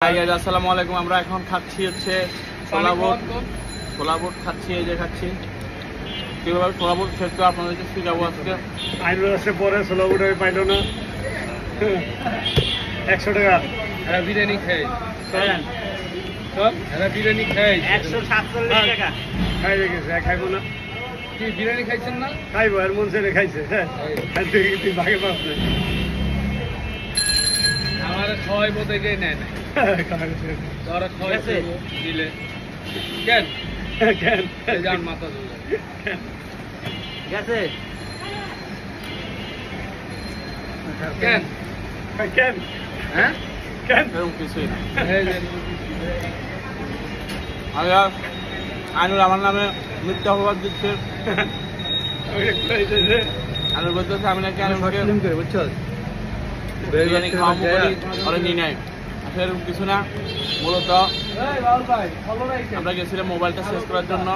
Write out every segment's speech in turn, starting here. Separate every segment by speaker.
Speaker 1: আসসালামু আলাইকুম। আমরা এখন খাচ্ছি হচ্ছে ছোলা বুট খাচ্ছি, এই যে খাচ্ছি। কিভাবে ছোলা বুট খেতে আপনাদেরকে শিখাবো আজকে।
Speaker 2: আইনুল আসে পরে ছোলা বুট আমি পাইল না 100 টাকা
Speaker 1: বিরিয়ানি খাই সব বিরিয়ানি খাই
Speaker 3: 147 টাকা
Speaker 2: খাই গেছে খাইবো না
Speaker 1: কি বিরিয়ানি খাইছেন না?
Speaker 2: খাইবো আর মন ছেড়ে খাইছে ভাগে পাস নাই
Speaker 1: আমার ছয় বোধ এটাই নেয় না তোরা ছয় দিলে কেন
Speaker 2: কেন
Speaker 1: যান মাথা ধুলে
Speaker 3: গেছে
Speaker 1: কেন
Speaker 2: কেন
Speaker 1: হ্যাঁ
Speaker 2: কেন
Speaker 1: এরকম কিছুই না। আইনুল আমার নামে মিথ্যা অপবাদ দিচ্ছে। আইনুল বলতেছে আমি নাকি আইনুলকে বিরিয়ানি খাওয়াবো বলি ওরা নিয়ে নেয়। আসলে এরকম কিছু না, মূলত আমরা গেছিলাম মোবাইলটা শেষ করার জন্য।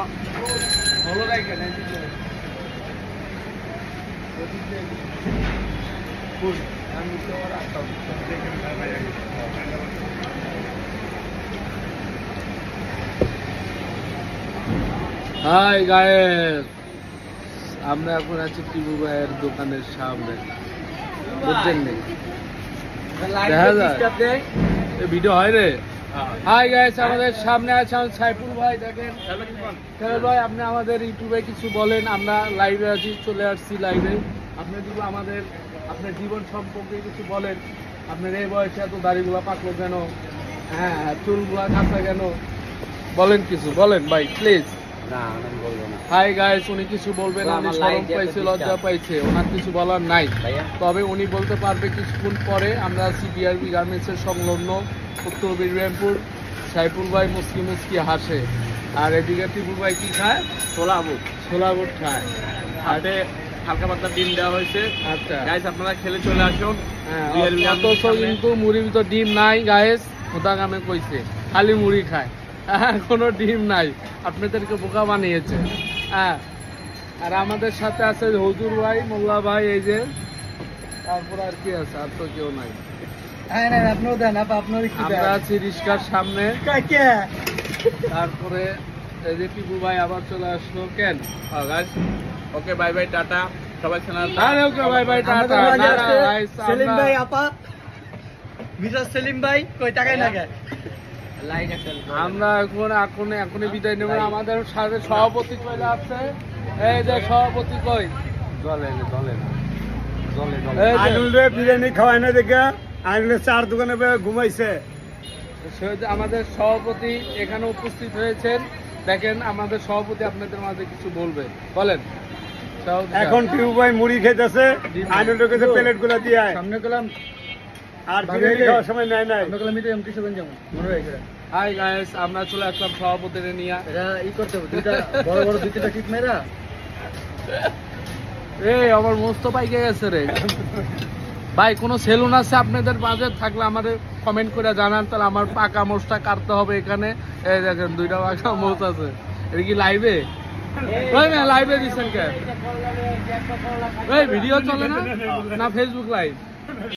Speaker 1: হাই গায়েস, আমরা এখন আছি টিপু ভাইয়ের দোকানের সামনে, বুঝছেন নি? দেখা যায় ভিডিও হয় রে। হাই গাইস, আমাদের সামনে আছে সাইফুল ভাই। দেখেন সাইফুল ভাই, আপনি আমাদের ইউটিউবে কিছু বলেন। আমরা লাইভে আছি, চলে আসছি লাইভে। আপনি যদি আমাদের আপনার জীবন সম্পর্কে কিছু বলেন। আপনার এই বয়সে এত দাড়িগুলা পাকলো কেন? হ্যাঁ, চুলগুলা কাঁচা কেন? বলেন কিছু, বলেন ভাই প্লিজ। হাই গাইস, উনি কিছু বলবেন, উনি শরম পাইছে, লজ্জা পাইছে, ওনার কিছু বলার নাই। তবে উনি বলতে পারবে কিছুক্ষণ পরে। আমরা সিবিআরবি গার্মেন্টসের সংলগ্ন উত্তর বীররামপুর। সাইফুল ভাই মুসকি মুসকি হাসে, আর এদিকে টিপু ভাই কি খায়? ছোলা বুট খায়। হাটে হালকা পাতলা ডিম দেওয়া হয়েছে। আচ্ছা গাইস, আপনারা খেলে চলে আসুন। অথচ কিন্তু মুড়ির ভিতর ডিম নাই গাইস। খোদাগামে কইছে খালি মুড়ি খায়, কোনো ডিম নাই। আপনাদেরকে বোকা বানিয়েছে। হ্যাঁ, আর আমাদের সাথে আছে হুজুর ভাই, মোল্লা ভাই, এই যে। তারপর আর কি আছে? আর তো কেউ নাই। আমরা আছি রিস্কার সামনে। তারপরে এই যে টিপু ভাই আবার চলে আসলো। কেন? ওকে, বাই বাই, টাটা সবাই। ওকে, বাই বাই, টাটা।
Speaker 3: সেলিম ভাই, আপা মিস্টার সেলিম ভাই কই টাকাই লাগে।
Speaker 1: আমরা এখনই বিদায় নেব। আমাদের সাথে সভাপতি কইলা আছে। এই যে সভাপতি কই?
Speaker 2: আইনুল রে বিরিয়ানি খাওয়াই না দেখে আইনুলের চার দোকানে ঘুমাইছে।
Speaker 1: আমাদের সভাপতি এখানে উপস্থিত হয়েছেন। দেখেন, আমাদের সভাপতি আপনাদের মাঝে কিছু বলবে, বলেন।
Speaker 2: এখন টিউ ভাই মুড়ি খেতেছে, আইনুলের কাছে প্লেট গুলা দিয়ে
Speaker 3: সামনে গেলাম
Speaker 2: আর বিরিয়ানি খাওয়ার সময় নাই
Speaker 1: হাই গাইস, আমরা চলে আসলাম সভাপতিরে নিয়ে।
Speaker 3: এটা ই করতে হবে, দুইটা বড় বড় দুইটা টিপ মেরা।
Speaker 1: এই আমার মস্ত পাইকে গেছে রে ভাই। কোনো সেলুন আছে আপনাদের মাঝে? থাকলে আমাদের কমেন্ট করে জানান, তাহলে আমার পাকা মোষটা কাটতে হবে এখানে। এই দেখেন, দুইটা পাকা মোষ আছে। এটা কি লাইভে? লাইভে দিচ্ছেন কেন? ভিডিও চলে না ফেসবুক লাইভ?